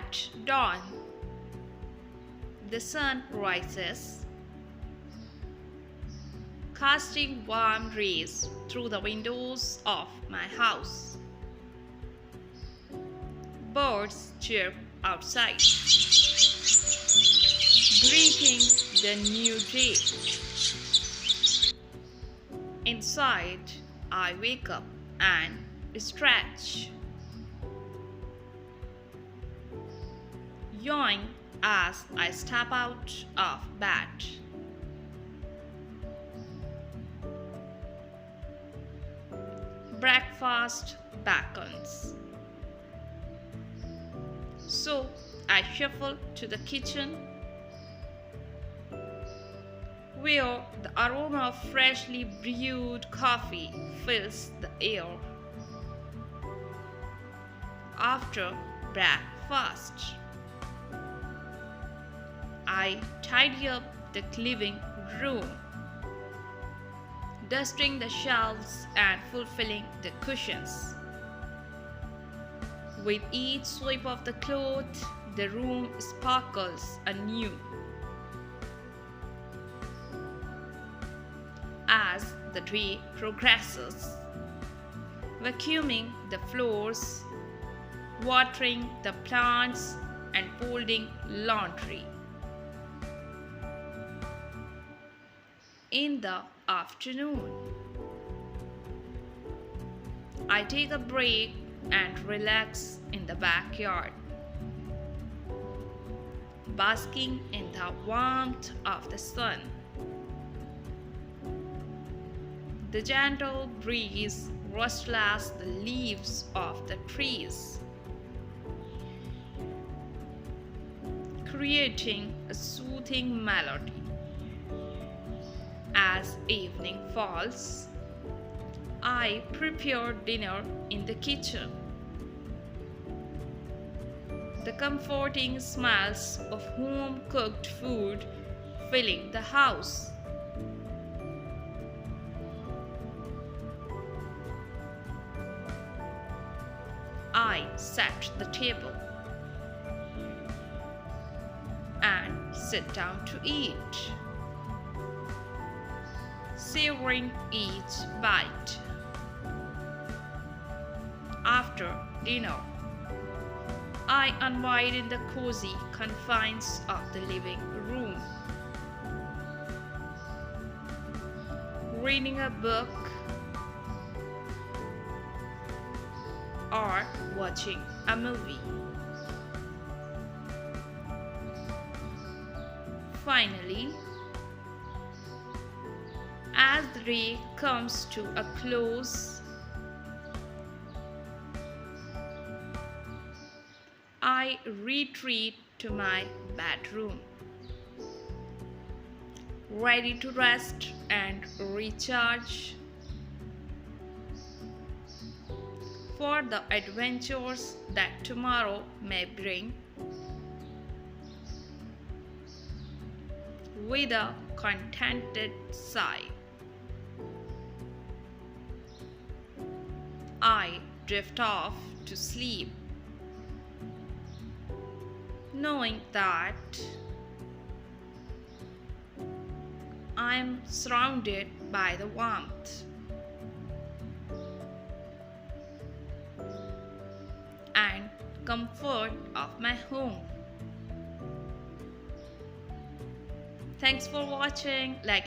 At dawn, the sun rises, casting warm rays through the windows of my house. Birds chirp outside, greeting the new day. Inside, I wake up and stretch, yawn as I step out of bed. Breakfast beckons. So I shuffle to the kitchen, where the aroma of freshly brewed coffee fills the air. After breakfast, I tidy up the living room, dusting the shelves and fulfilling the cushions. With each sweep of the cloth, the room sparkles anew. As the day progresses, vacuuming the floors, watering the plants, and folding laundry. In the afternoon, I take a break and relax in the backyard, basking in the warmth of the sun. The gentle breeze rustles the leaves of the trees, creating a soothing melody. As evening falls, I prepare dinner in the kitchen. The comforting smells of home-cooked food filling the house. I set the table and sit down to eat, savoring each bite. After dinner, I unwind in the cozy confines of the living room, reading a book or watching a movie. Finally, as the day comes to a close, I retreat to my bedroom, ready to rest and recharge for the adventures that tomorrow may bring. With a contented sigh, I drift off to sleep, knowing that I'm surrounded by the warmth and comfort of my home. Thanks for watching. Like